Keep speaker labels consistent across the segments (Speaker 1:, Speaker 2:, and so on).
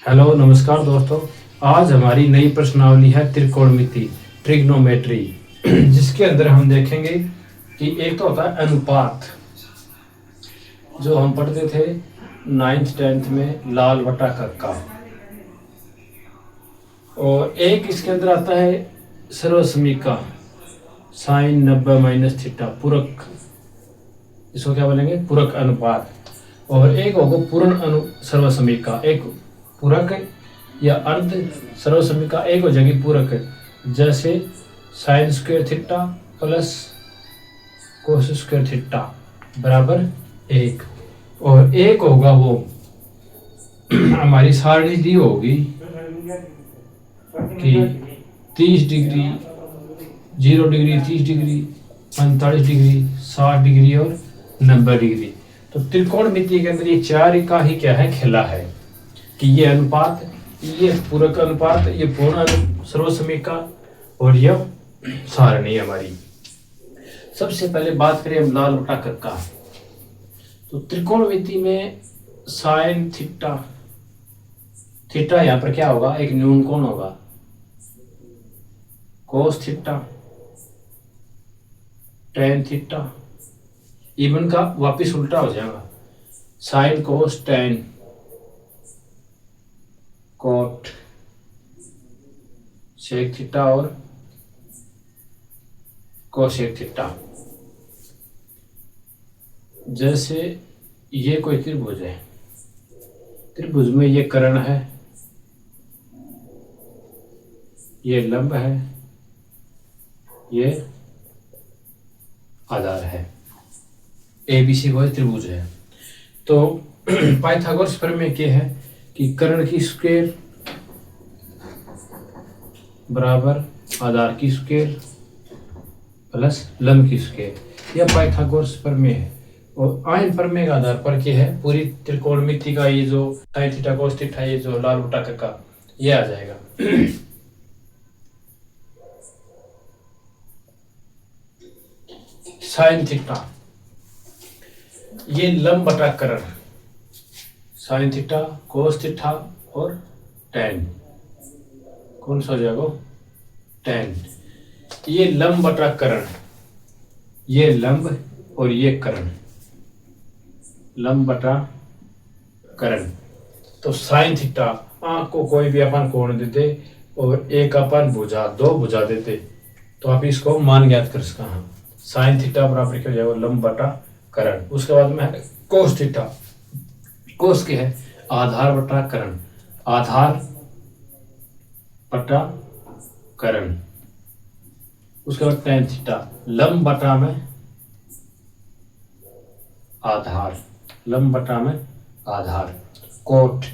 Speaker 1: Hello नमस्कार दोस्तों। आज हमारी नई प्रश्नावली है त्रिकोणमिति ट्रिग्नोमेट्री जिसके अंदर हम देखेंगे कि एक तो होता है अनुपात, जो हम पढ़ते थे 9th-10th में लाल बटा कक्का, और एक इसके अंदर आता है सर्वसमीका साइन 90 माइनस थीटा, पूरक, इसको क्या बोलेंगे, पूरक अनुपात। और एक होगा पूर्ण सर्वसमीका, एक पूरक या अर्ध सर्वसमीका, एक हो जाएगी पूरक, जैसे sine square theta plus cos square theta बराबर 1। और एक होगा वो हमारी सारणी दी होगी कि 30 degree, 0 degree, 30 degree, 45 degree, 60 degree और 90 डिग्री। तो त्रिकोणमिति के अंदर ये चार का ही क्या है, खेला है कि ये अनुपात, ये पूरक अनुपात, ये पूर्ण सर्वसमीका और यह सारणी हमारी। सबसे पहले बात करें हम लाल बटा कक्का। तो त्रिकोणमिति में साइन थीटा, थीटा यहाँ पर क्या होगा, एक न्यून कोण होगा, cos theta, tan theta, even का वापिस उल्टा हो जाएगा, sine cos tan cot sec theta और कोसेक थीटा। जैसे ये कोई त्रिभुज है, त्रिभुज में ये कर्ण है, ये लंब है, ये आधार है, ABC वो त्रिभुज है। तो पाइथागोरस प्रमेय क्या है कि कर्ण की स्क्वायर बराबर आधार की स्क्वायर प्लस लंब की स्क्वायर, यह पाइथागोरस प्रमेय है। और आयन प्रमेय के आधार पर क्या है, पूरी त्रिकोणमिति का ये जो साइन थीटा कोस थीटा, ये जो लाल बटा कक्का, ये आ जाएगा। साइन थीटा, ये लंब बटा कर्ण, साइन थीटा कोस थीटा और टेन, कौन सा हो जाएगा, टेन। ये लंब बटा कर्ण, ये लंब और ये कर्ण, लंब बटा कर्ण। तो साइन थीटा, आंख को कोई भी अपन कोण देते और एक अपन भुजा, दो भुजा देते, तो आप इसको मान ज्ञात कर सकते हैं। साइन थीटा बराबर क्या हो जाएगा, लंब बटा कर्ण। उसके बाद में है कोस थीटा, कोस क्या है, आधार बटा कर्ण, आधार बटा कर्ण। उसके बाद टेन थीटा, लंब बटा में आधार, लंब बटा में आधार। कोट,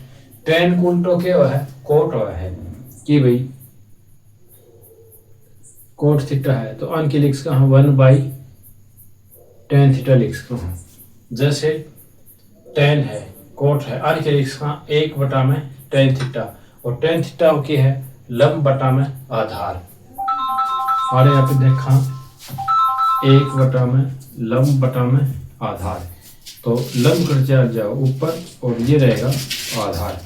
Speaker 1: टेन कुंटो के है, कोट है कि भाई कोट थीटा है, तो अन की लिख सकता हूं 1/tan थीटा लिख सकता हूं। जैसे टेन है, कोट है, अन के लिख सकता 1/tan थीटा, और टेन थीटा की है लंब बटा में आधार। और यहाँ पे देखा 1/में लंब बटा में आधार, तो लंब कट जाओ ऊपर और ये रहेगा आधार।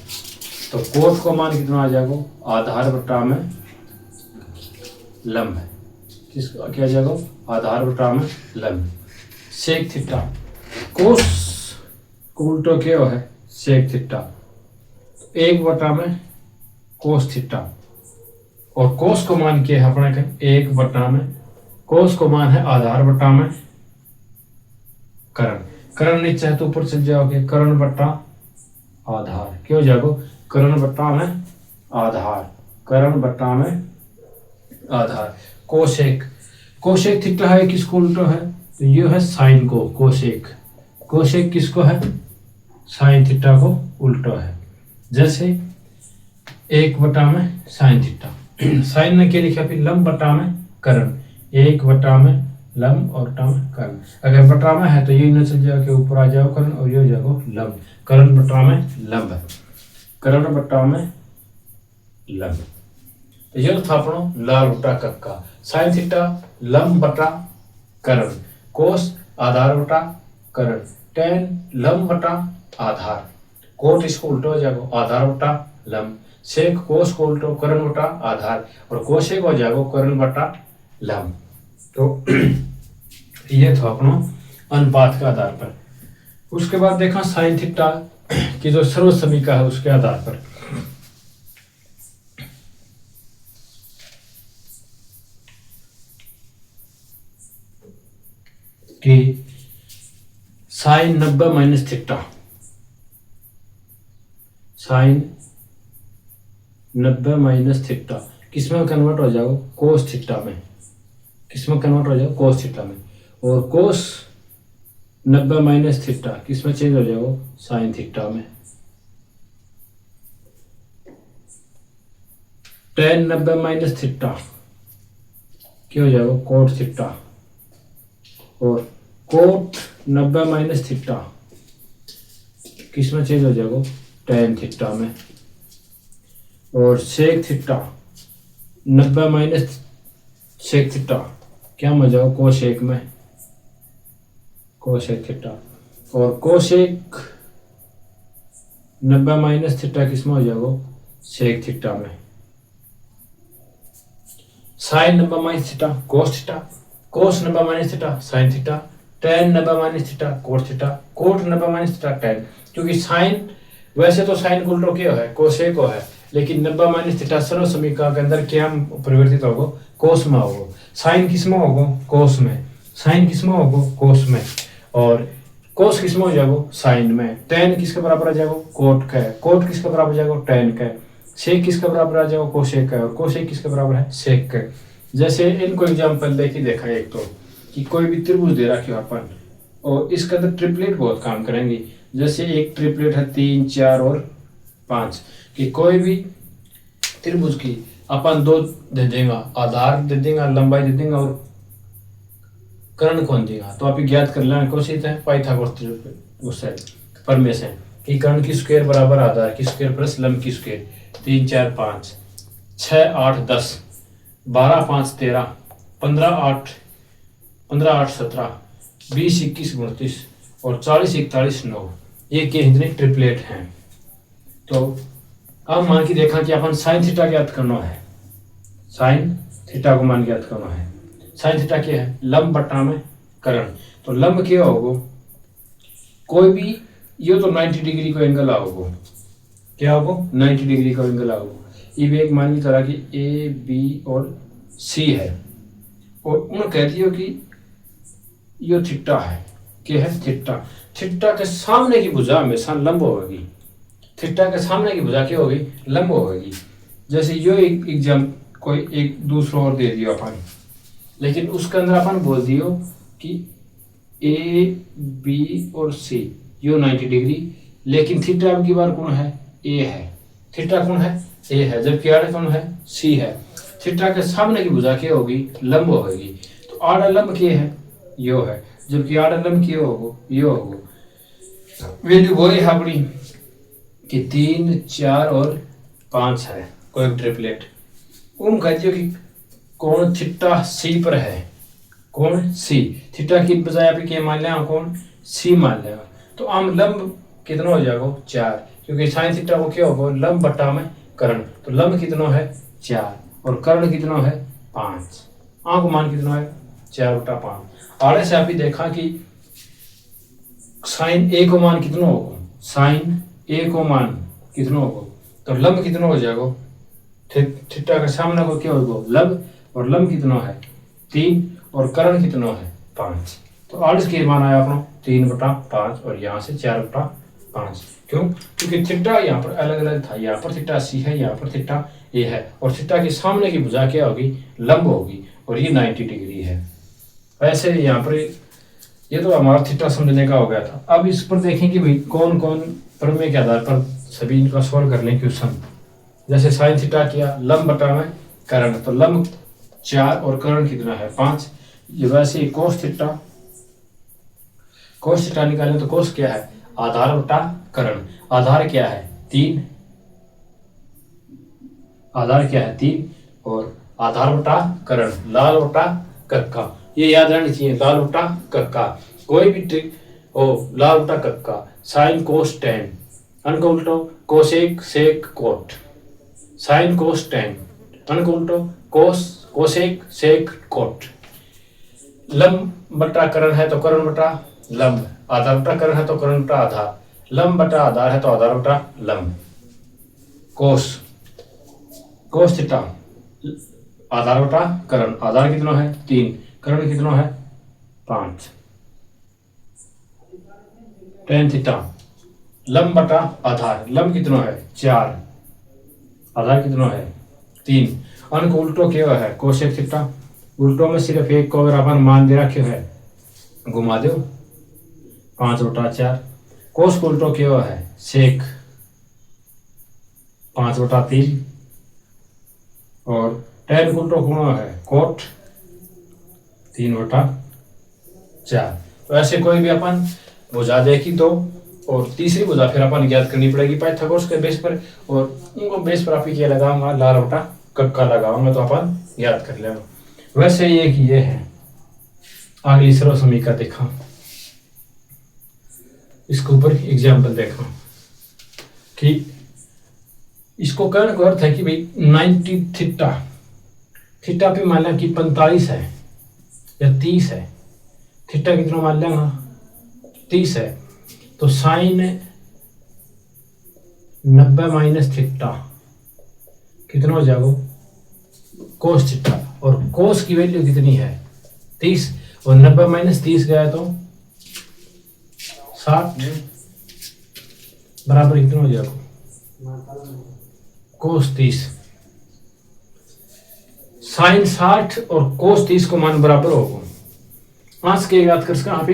Speaker 1: तो कोट को मान कितना आ जाएगा, आधार बटा में लंब, किसका क्या जाएगा, आधार बटा में लंब। सेक थीटा, कोस उल्टो क्या है, सेक थीटा, 1/में कोस थीटा, और कोस को मान के है अपने 1/में, कोस को मान है आधार बटा में कर्ण, कर्ण नीचे है तो ऊपर चल जाओगे, कर्ण बटा आधार, क्यों जाओगे, कर्ण बटा में आधार, कर्ण बटा में आधार। कोसेक, कोसेक थीटा है, किसको उल्टो है, तो ये है साइन को, कोसेक, कोसेक किसको है, साइन थीटा को उल्टो है। जैसे 1/में साइन थीटा, साइन ने क्या लिखा, फिर लंब बटा में कर्ण, 1/में लंब और बटा में कर्ण। अगर बटा में है तो ये न चल जाओ के ऊपर आ जाओ कर्ण, और ये हो जाओ लंब, कर्ण बटा में लंब, कर्ण बटा में लंब। तो ये था अपनो लाल बटा कक्का, साइन थीटा लंब बटा कर्ण, कोस आधार बटा कर्ण, टेन लंब बटा आधार, कोट इसको उल्टा हो जाएगा, आधार बटा लंब। सेक कोस को उल्टो करण बटा आधार और कोशेक हो जाएगा करण बटा लंब। तो ये था अपना अनुपात के आधार पर। उसके बाद देखा साइन थीटा की जो सर्व समीका है उसके आधार पर कि sine 90 minus theta, sine 90 minus theta किसमें कन्वर्ट हो जाएगा कोस थीटा में, किसमें कन्वर्ट हो जाएगा कोस थीटा में। और कोस 90 माइनस थीटा किसमें चेंज हो जाएगा साइन थीटा में। टेन 90 माइनस थीटा क्या हो जाएगा कोट थीटा। और कोट 90 माइनस थीटा किसमें चेंज हो जाएगा टेन थीटा में। और sec theta 90 minus sec theta क्या हो जाएगा कोशेक में, कोशेक थीटा। और कोशेक 90 माइनस थीटा किसमें हो जाएगा सेक थीटा में। Sine 90 minus theta cos theta, cos 90 minus theta sine theta, tan 90 minus theta cot theta, cot 90 minus theta tan. क्योंकि साइन वैसे तो साइन को उल्टो क्या है कोसेक को है, लेकिन 90 माइनस थीटा सर्व समीकरण के अंदर क्या परिवर्तित होगा कोस में होगा। साइन किस में होगा कोस में, साइन किस में होगा कोस में। और कोस किस में हो जाएगा साइन में। टेन किसके बराबर आ जाएगा कोट का है, कोट किसके बराबर आ जाएगा टेन का है। सेक किसके बराबर आ जाएगा कोसेक का है और कोसेक किसके बराबर है सेक का। जैसे इनको एग्जाम्पल देखा एक तो कि कोई भी त्रिभुज दे रखी हो अपन और इसके अंदर ट्रिपलेट बहुत काम करेंगे। जैसे एक ट्रिपलेट है 3 4 और 5 कि कोई भी त्रिभुज की अपन दो दे देगा, आधार दे देगा, लंबाई दे देगा और कर्ण कौन देगा। तो आप ज्ञात कर लेना कोशिश है पाइथागोरस उससे प्रमेय से कि कर्ण की स्क्वायर बराबर आधार की स्क्वायर प्लस लंब की स्क्वायर। 3 4 5 6 8 10 12 5 13 15 8 17 20 21 29 और 40 41 9 ये के हिंदनी ट्रिपलेट हैं। तो अब मान के देखा कि अपन साइन थीटा ज्ञात करना है, साइन थीटा को मान ज्ञात करना है। साइन थीटा क्या है लंब बटा में करण। तो लंब क्या होगा कोई भी ये तो 90 डिग्री का एंगल आओगे, क्या होगा 90 डिग्री का एंगल आओगे। ये भी एक मान की तरह की ए बी और सी है और उन्होंने कहती हो कि ये थीटा है, क्या है थीटा। थीटा के सामने की भुजा हमेशा लंब होगी, थीटा के सामने की भुजा क्या होगी लंब होगी। जैसे यो एक एग्जाम कोई एक दूसरा और दे दियो अपन, लेकिन उसके अंदर अपन बोल दियो कि ए बी और सी यो 90 डिग्री, लेकिन थीटा अब की बार कौन है ए है, थीटा कौन है ए है, जबकि आड़ कौन है सी है। थीटा के सामने की भुजा क्या होगी लंब होगी। तो आड़ा लंब क्या है यो है, जबकि आड़ा लंब क्या होगा यो होगा। वैल्यू वही है अपनी कि 3 4 और 5 है कोई ट्रिपलेट। उम कहती हो कि कौन थीटा सी पर है, कौन सी, थीटा की बजाय आप क्या मान लिया कौन सी मान लिया। तो आम लंब कितना हो जाएगा 4, क्योंकि साइन थीटा को क्या होगा लंब बटा में कर्ण। तो लंब कितना है 4 और कर्ण कितना है 5। आंख मान कितना है 4 बटा 5। आड़े से आप ही देखा कि साइन ए को मान कितना होगा, साइन ए को मान कितना होगा तो लंब कितना हो जाएगा थीटा के सामने को क्या होगा लंब, और लंब कितना है 3 और कर्ण कितना है 5। तो आड़ के मान आया अपना 3 बटा 5 और यहाँ से 4 बटा 5। क्यों, क्योंकि थीटा यहाँ पर अलग अलग था, यहाँ पर थीटा सी है, यहाँ पर थीटा ए है और थीटा के सामने की भुजा क्या होगी लंब होगी और ये 90 डिग्री है। वैसे यहाँ पर ये तो हमारा थीटा समझने का हो गया था। अब इस पर देखें कि भाई कौन कौन प्रमेय के आधार पर सभी इनका सॉल्व कर लें क्वेश्चन। जैसे साइन थीटा किया लंब बटा में कर्ण, तो लंब 4 और कर्ण कितना है 5। ये वैसे ही कोस थीटा निकालें तो कोस क्या है आधार बटा कर्ण। आधार क्या है 3, आधार क्या है 3 और आधार बटा कर्ण लाल बटा कक्का। ये याद रहनी चाहिए लाल बटा कक्का। कोई भी ट्रिक हो लाल बटा कक्का साइन कोस टेन अनको उल्टो cosec sec cot, sine cos tan, अनको उल्टो कोस कोसेक सेक कोट। लंब बटा करण है तो करण बटा लंब, आधार बटा करण है तो करण बटा आधार, लंब बटा आधार है तो आधार बटा लंब। कोस कोस थीटा आधार बटा करण, आधार कितना है 3, करण कितना है 5। टेन थीटा लंब बटा आधार, लंब कितना है 4, आधार कितना है 3। अंक उल्टो क्या है कोसेक थीटा, उल्टो में सिर्फ एक को अगर अपन मान दे रखे है घुमा दो 5/4। कोस को उल्टो क्या है सेक 5/3, और टेन को उल्टो गुणा है कोट 3/4। तो ऐसे कोई भी अपन भुजा देखी तो, और तीसरी भुजा फिर अपन याद करनी पड़ेगी पाइथागोरस के बेस पर, और उनको बेस पर आप ये लगाऊंगा लाल बटा कक्का लगाऊंगा तो अपन याद कर लेंगे। वैसे एक ये है अगली सर्व समीकरण देखा, इसके ऊपर एग्जाम्पल देखा कि इसको कहने का अर्थ है कि भाई 90 थीटा, थीटा पे मान लिया कि 45 है या 30 है, थीटा कितना मान लेंगे 30 है, तो साइन 90 माइनस थीटा कितना हो जाएगा कोस थीटा, और कोस की वैल्यू कितनी है 30, और 90 माइनस 30 गया तो 60 बराबर कितना हो जाएगा कोस 30। साइन 60 और कोस 30 को मान बराबर होगा। आज के याद कर कहाँ पे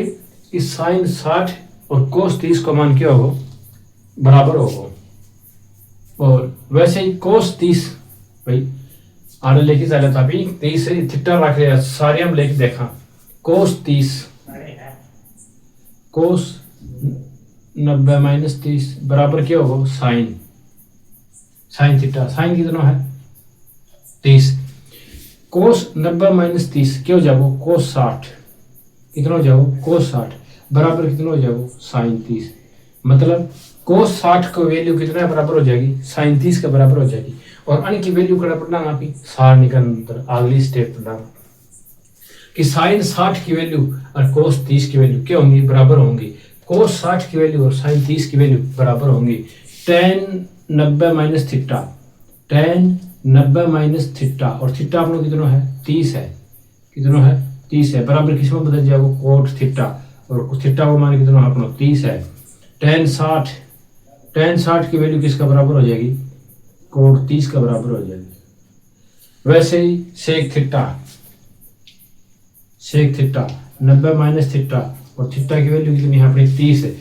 Speaker 1: कि साइन 60 और कोस 30 को मान क्या होगा बराबर होगा। और वैसे ही कोस 30 भाई आने लेके चले था भी 30 थीटा रख लिया सारे हम लेके देखा कोस 30 कोस 90 माइनस 30 बराबर क्या होगा साइन साइन थीटा, साइन कितना है 30, कोस 90 माइनस 30 क्या हो जाएगा कोस 60, कितना हो जाएगा कोस 60 बराबर कितना हो जाएगा साइन 30। मतलब कोस 60 का वैल्यू कितना बराबर हो जाएगी साइन 30 के बराबर हो जाएगी। और अन्य की वैल्यू कड़ा पड़ना आप ही सार निकल अगली स्टेप पढ़ना कि साइन 60 की वैल्यू और कोस 30 की वैल्यू क्या होंगी बराबर होंगी। कोस 60 की वैल्यू और साइन 30 की वैल्यू बराबर होंगी। Ten 90 minus theta, tan 90 minus theta, और थीटा अपना कितना है 30 है, कितना है 30 है, बराबर किसमें बदल जाएगा कोट थीटा, और थीटा को मान कितना अपना 30 है। टेन 60 की वैल्यू किसका बराबर हो जाएगी कोट 30 का बराबर हो जाएगी। वैसे ही सेक थीटा 90 माइनस थीटा, और थीटा की वैल्यू कितनी है अपनी 30 है,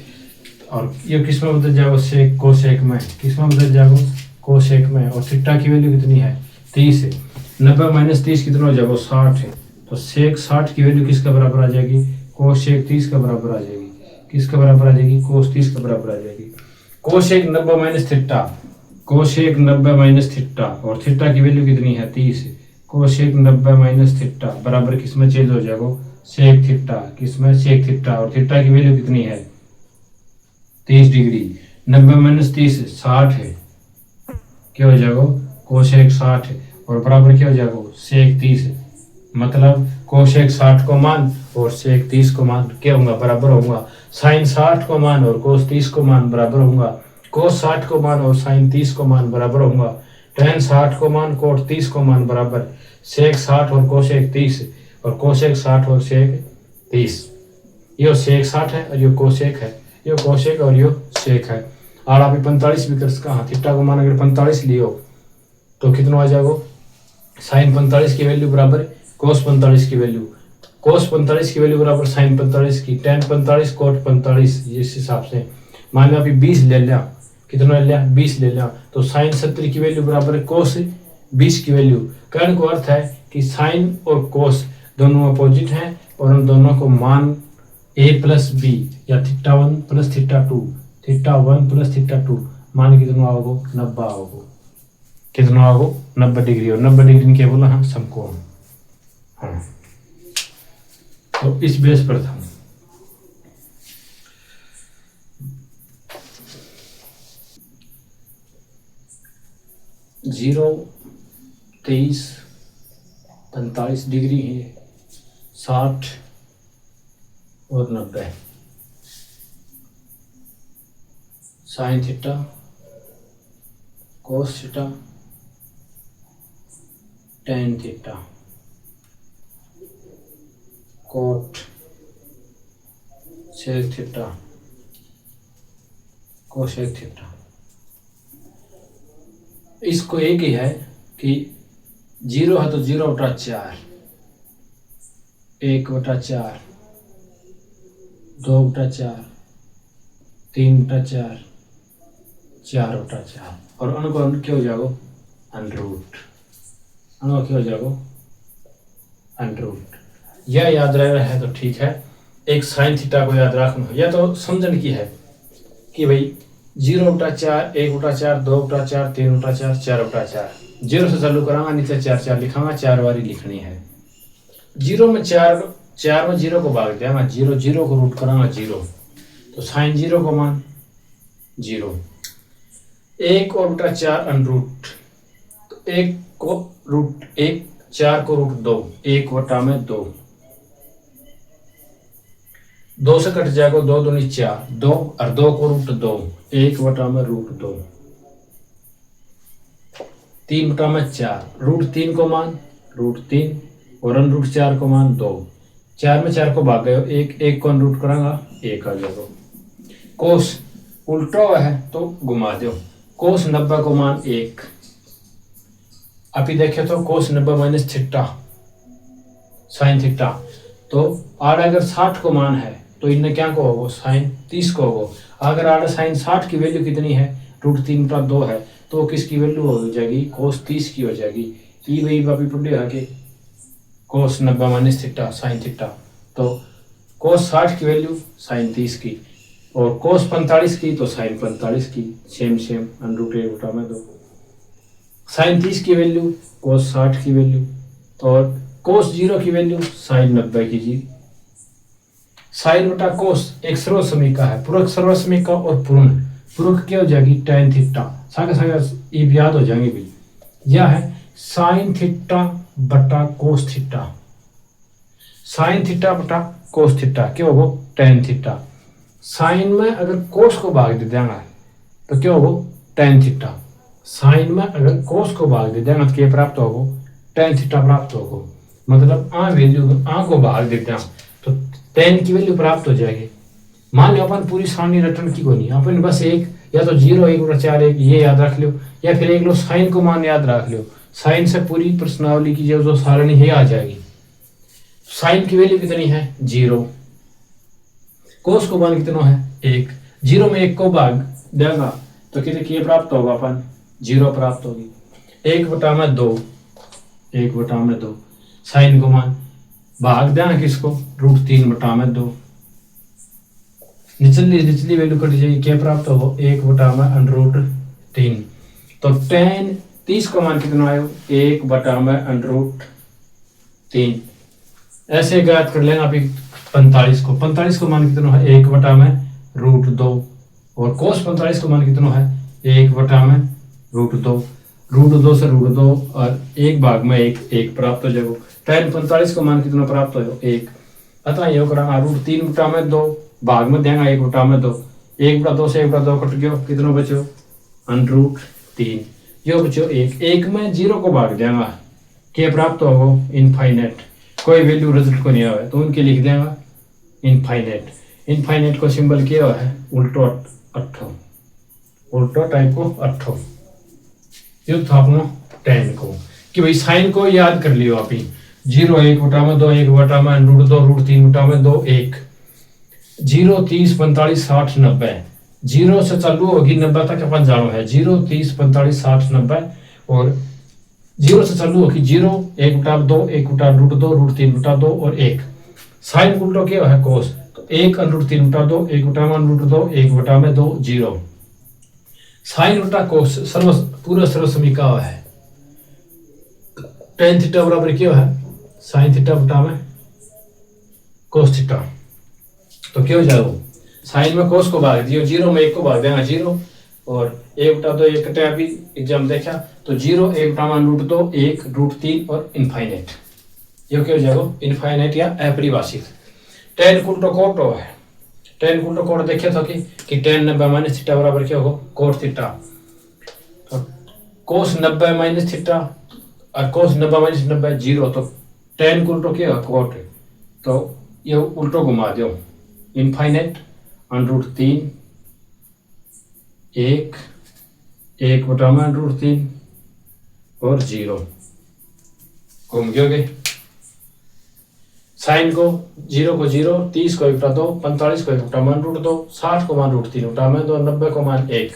Speaker 1: और ये किस में बदल जाएगा सेक कोसेक में, किस में बदल जाएगा कोसेक में, और थीटा की वैल्यू कितनी है 30 है। 90 माइनस 30 कितना हो जाएगा 60 है, तो सेक 60 की वैल्यू किसका बराबर आ जाएगी कोसेक 30 का बराबर आ जाएगी, किसका बराबर आ जाएगी कोस 30 का बराबर आ जाएगी। Cosec 90 minus theta, cosec 90 minus theta, और थीटा की वैल्यू कितनी है 30 है, कोसेक 90 माइनस थीटा बराबर किसमें चेंज हो जाएगा सेक थीटा, किसमें सेक थीटा, और थीटा की वैल्यू कितनी है 30 डिग्री। 90 माइनस 30 60 है, क्या हो जाएगा कोसेक 60 है, और बराबर क्या हो जाएगा सेक 30 है। मतलब कोसेक 60 को मान और सेक 30 को मान क्या होगा बराबर होगा। साइन 60 को मान और कोस 30 को मान बराबर होगा। कोस 60 को मान और साइन 30 को मान बराबर होगा। टेन 60 को मान कोट 30 को मान बराबर। सेक 60 और कोसेक 30, और कोसेक 60 और सेक 30। ये सेक 60 है और ये कोसेक है, ये कोसेक और ये सेक है। और आप 45 भी कर सकते हैं, थीटा को मान अगर 45 लियो तो कितना आ जाएगा साइन 45 की वैल्यू बराबर कोस 45 की वैल्यू, कोस 45 की वैल्यू बराबर साइन 45 की, टेन 45 कोट 45। इस हिसाब से मान लो अभी 20 ले लिया, कितना ले लिया 20 ले लिया, तो साइन 70 की वैल्यू बराबर है कोस 20 की वैल्यू। कहने को अर्थ है कि साइन और कोस दोनों अपोजिट हैं, और उन दोनों को मान a प्लस बी या theta 1 plus theta 2, theta 1 plus theta 2 मान कितना आओगे 90 आओगे, कितना आओगे 90 डिग्री, और 90 डिग्री क्या बोला हाँ समकोण। हाँ तो इस बेस पर था। 0, 30, 45 डिग्री है, 60 और 90। Sine theta cos theta tan theta cot sec theta cosec theta. इसको एक ही है कि 0 है तो 0/4, 1/4, 2/4, 3/4, 4/4 और उनको क्या हो जाएगा अंडरूट, उनको क्या हो जाएगा अंडरूट। यह याद रह है तो ठीक है। एक साइन थीटा को याद रखना या तो समझने की है कि भाई 0/4, 1/4, 2/4, 3/4, 4/4। 0 से चालू करांगा, नीचे 4 लिखांगा, 4 बारी लिखनी है। 0 में 4 में 0 को भाग देंगे, 0 को रूट करांगा 0, तो साइन 0 को मान 0। 1/4 अनरूट, तो 1 को रूट 1, 4 को रूट 2, 1/2, 2 से कट जाएगा, 2 दूनी 4, 2 और 2 को रूट 2, 1/√2, 3/4, √3 को मान √3 और √4 को मान 2। 4 में 4 को भाग गए, 1 को रूट करांगा 1 आ जाएगा। कोस उल्टा है तो घुमा दो, कोस 90 को मान 1। अभी देखे तो कोस 90 माइनस थीटा साइन थीटा, तो आड़ अगर 60 को मान है तो इनने क्या को होगा साइन 30 को होगा। अगर आड़ साइन 60 की वैल्यू कितनी है √3/2 है, तो किसकी वैल्यू हो जाएगी कोस 30 की हो जाएगी। ई वही बापी पुडे आके कोस 90 माइनस थीटा साइन थीटा, तो कोस 60 की वैल्यू साइन 30 की और कोस 45 की तो साइन 45 की, सेम √1/2। साइन 30 की वैल्यू कोस 60 की वैल्यू, और कोस 0 की वैल्यू साइन 90 की जी। साइन बटा कोस एक सर्वसमीका है, पूरक सर्वसमीका और पूरक क्या हो जाएगी टेन थीटा, सागे सागे ये याद हो जाएंगे भी। यह है साइन थीटा बटा कोस थीटा, साइन थीटा बटा कोस थीटा क्या होगा टेन थीटा। साइन में अगर कोस को भाग दे देंगे तो क्या होगा टेन थीटा, साइन में अगर कोस को भाग दे देंगे तो क्या प्राप्त होगा टेन थीटा प्राप्त होगा। मतलब आ वैल्यू आ को भाग देते हैं तो टेन की वैल्यू प्राप्त हो जाएगी। मान लो अपन पूरी सारणी रटन की को नहीं, अपन बस एक या तो 0, 1/4, 1 ये याद रख लो, या फिर एक लो साइन को मान याद रख लो। साइन से पूरी प्रश्नावली की जो सारणी है आ जाएगी। साइन की वैल्यू कितनी है 0, कोस को मान कितना है 1, 0 में 1 को भाग देगा तो कितने प्राप्त होगा अपन 0 प्राप्त होगी। 1/2, 1/2 साइन को मान भाग देना किसको √3/2, निचली वैल्यू कट जाएगी, क्या प्राप्त होगा 1/√3। तो टेन 30 को मान कितना आयो 1/√3। ऐसे ज्ञात कर लेना अभी 45 को मान कितना है 1/√2 और कोस 45 को मान कितना है 1/√2। √2 से √2 और 1 भाग में 1 प्राप्त हो जाएगा। टेन 45 को मान कितना प्राप्त हो 1। अतः ये करा √3/2 भाग में देंगे 1/2, 1/2 से 1/2 कट गयो, कितना बचो √3, यो बचो 1 में 0 को भाग देंगे क्या प्राप्त होगा इनफाइनेट, कोई वैल्यू रिजल्ट को नहीं आवे तो उनके लिख देंगे इनफाइनेट। इनफाइनेट को सिंबल क्या है उल्टो अट्ठो, उल्टो टाइप को अट्ठो। ये था अपना टेन को कि भाई साइन को याद कर लियो आप ही 0, 1/2, 1/√2, √3/2, 1, 0, 30, 45, 60, 90। 0 से चालू होगी 90 तक अपन जानो है 0, 30, 45, 60, 90 और 0 से चालू होगी 0, 1/2, 1/√2, √3/2 और 1। साइन उल्टो क्या है कोस, तो 1/√3/2, 1/√2, 1/2, 0। साइन उल्टा कोस पूरा सर्वसमीका है। टेन थीटा बराबर क्या है साइन थीटा बटा में कोस थीटा, तो क्या हो जाएगा साइन में कोस को भाग दियो, 0 में 1 को भाग देना 0, और 1/2 एक कटे अभी एग्जाम देखा तो 0 1/√2 1 √3 और इनफाइनाइट। ये क्या हो जाएगा इनफाइनाइट या अपरिभाषित। tan = कोटो है। tan = कोट देखे था कि tan 90 - थीटा बराबर क्या होगा कोट थीटा। तो cos 90 - थीटा और cos 90 - 90 0। तो tan = क्या है कोट है। तो ये उल्टो घुमा दो इनफाइनाइट √3 1 1/√3 और 0 घूम गए। साइन को 0 को 0 30 को 1/2 45 को 1/√2 60 को मान √3 1/2 90 को मान 1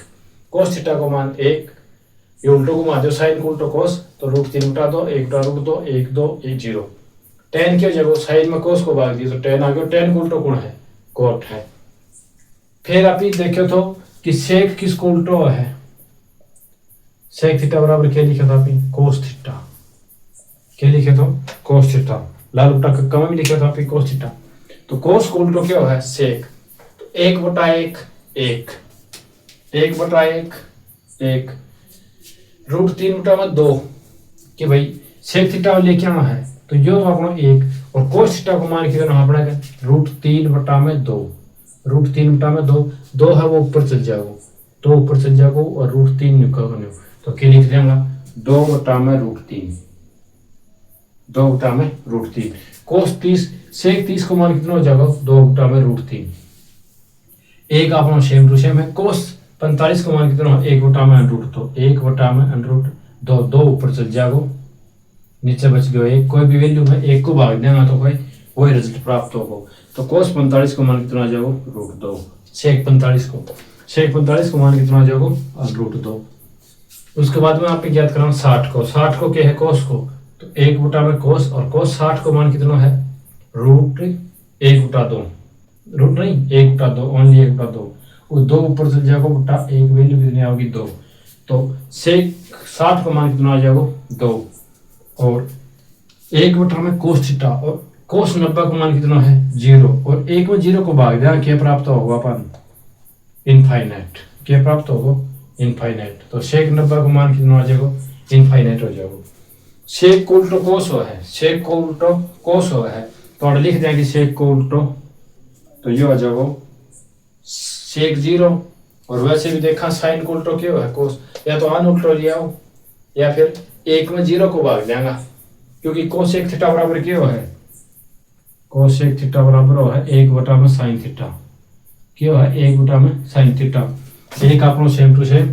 Speaker 1: cos थीटा को मान 1। ये उल्टो घुमा दो साइन को उल्टो cos तो √3 1/2 1/√2 1 2 1 0। tan क्या जगह साइन में cos को भाग दिया तो tan आ गया। tan को उल्टो कौन है कोट है। फिर आप देखो तो कि sec किसको उल्टो है। sec थीटा बराबर क्या लिखा था आपने cos थीटा। क्या लिखे तो cos थीटा लाल बटा कक्का में भी लिखा था आपने cos थीटा। तो cos को उल्टो क्या है sec। तो 1/1 1 1/1 1 √3/2 कि भाई sec थीटा लेके आना है तो यो तो अपना 1 और cos थीटा को मान के देना अपना √3/2 √3/2 2 है वो ऊपर चल जाएगा 2 ऊपर चल जाएगा और √3 निकल तो क्या लिख देंगे 2/√3 2/√3 cos 30 sec 30 को मान कितना हो जाएगा 2/√3। एक अपना सेम टू सेम है। cos 45 को मान कितना 1/√2 1/√2 2 ऊपर चल जाएगा नीचे बच गया 1 कोई भी वैल्यू में 1 को भाग देगा तो भाई वही रिजल्ट प्राप्त होगा। तो cos 45 को मान कितना आ जाएगा √2 sec 45 को मान कितना आ जाएगा √2। उसके बाद में आपको ज्ञात करना 60 को क्या है cos को तो 1/cos और cos 60 को मान कितना है √1/2 रूट नहीं 1/2 ओनली 1/2 वो 2 ऊपर चल जाएगा बटा 1 वैल्यू कितनी आएगी 2। तो sec 60 को मान कितना आ जाएगा 2 और 1/cos थीटा और cos 90 को मान कितना है 0 और 1 में 0 को भाग देना क्या प्राप्त होगा अपन इनफाइनाइट। क्या प्राप्त होगा इनफाइनाइट। तो sec 90 को मान कितना आ जाएगा इनफाइनाइट हो जाएगा। sec को उल्टो cos हो है sec को उल्टो cos हो है तो और लिख देंगे sec को उल्टो तो ये हो जाएगा sec 0 और वैसे भी देखा sin को उल्टो क्या है cos या तो अन उल्टो लिया हो या फिर 1 में 0 को भाग देंगे क्योंकि cos sec थीटा बराबर क्या है cos sec थीटा बराबर हो है 1/sin थीटा क्या है 1/sin थीटा। एक अपना सेम टू सेम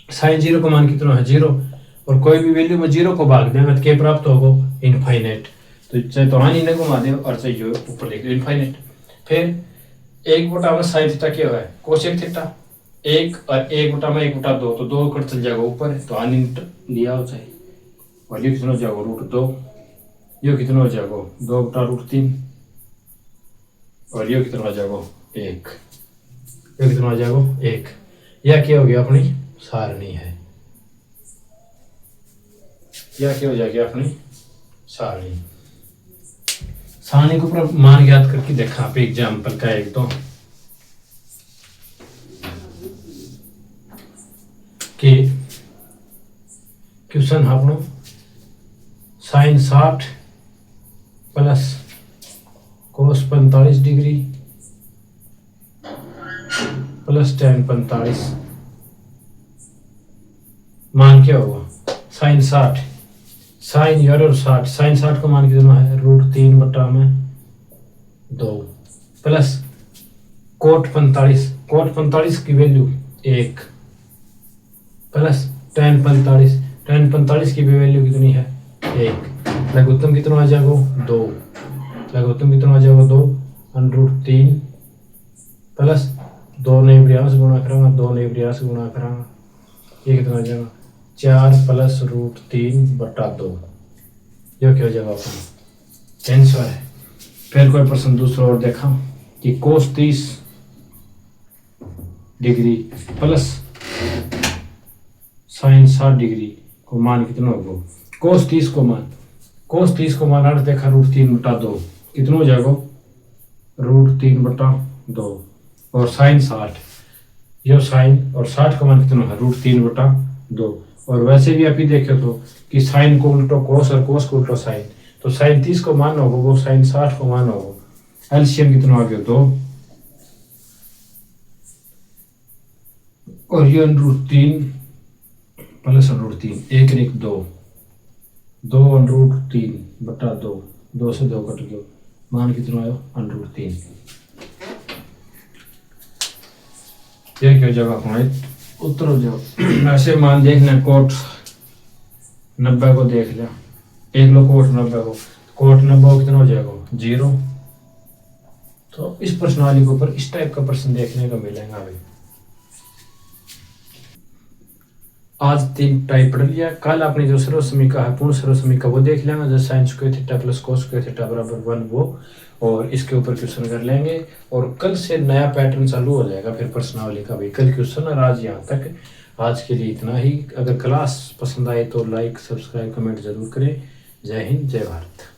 Speaker 1: sin 0 को मान कितना है 0 और कोई भी वैल्यू में 0 को भाग देंगे तो क्या प्राप्त होगा इनफाइनाइट। तो चाहे तो हानि ने घुमा दे और चाहिए ऊपर लिख दो इनफाइनाइट। फिर 1/sin थीटा क्या है cosec थीटा 1 और 1/1/2 तो 2 कट चल जाएगा ऊपर तो हानि लिया हो चाहिए और ये कितना हो जाएगा √2 ये कितना हो जाएगा 2/√3 और ये कितना हो जाएगा 1 ये कितना हो जाएगा 1। यह क्या हो गया अपनी सारणी है। यह क्या हो जाएगी अपनी सारणी। सारणी को ऊपर मान ज्ञात करके देखा पे एग्जाम्पल का एक तो कि क्वेश्चन अपनो sin 60 plus cos 45 degree plus tan 45 मान क्या होगा sin 60 sin और 60 sin 60 को मान कितना है √3/2 प्लस cot 45 की वैल्यू 1 प्लस tan 45 की भी वैल्यू कितनी है 1 लघुत्तम कितना आ जाएगा 2 लघुत्तम कितना आ जाएगा 2 √3 प्लस 2 ने प्रयास गुणा करेंगे 2 ने प्रयास गुणा करेंगे ये कितना आ जाएगा 4 प्लस √3/2 ये क्या हो जाएगा अपना आंसर है। फिर कोई प्रश्न दूसरा और देखा कि cos 30 degree plus sin 60 degree को मान कितना होगा cos 30 को मान अर्थ देखा √3/2 कितना हो जाएगा √3/2 और sin 60 यो साइन और 60 का मान कितना है √3/2। और वैसे भी आप ही देखे तो कि साइन को उल्टो कोस और कोस को उल्टो साइन, तो साइन 30 को मान होगा वो साइन 60 को मान होगा। एलसीएम कितना आ गया 2 और ये √3 प्लस √3 1 1 2 2 √3/2 2 से 2 कट गया, मान कितना आया √3। ये क्या जगह हमारे उत्तर हो जाओ। ऐसे मान देखना कोट 90 को देख लिया, एक लो कोट 90 को, कोट 90 को कितना हो जाएगा 0। तो इस प्रश्नावली के ऊपर इस टाइप का प्रश्न देखने को मिलेगा भाई। आज 3 टाइप पढ़ लिया, कल आपने जो सर्व समीका है पूर्ण सर्व समीका वो देख लेंगे, जो sine square theta plus cos square theta बराबर 1 वो, और इसके ऊपर क्वेश्चन कर लेंगे। और कल से नया पैटर्न चालू हो जाएगा फिर प्रश्नावली का भी, कल क्वेश्चन और आज यहाँ तक। आज के लिए इतना ही। अगर क्लास पसंद आए तो लाइक सब्सक्राइब कमेंट जरूर करें। जय हिंद जय भारत।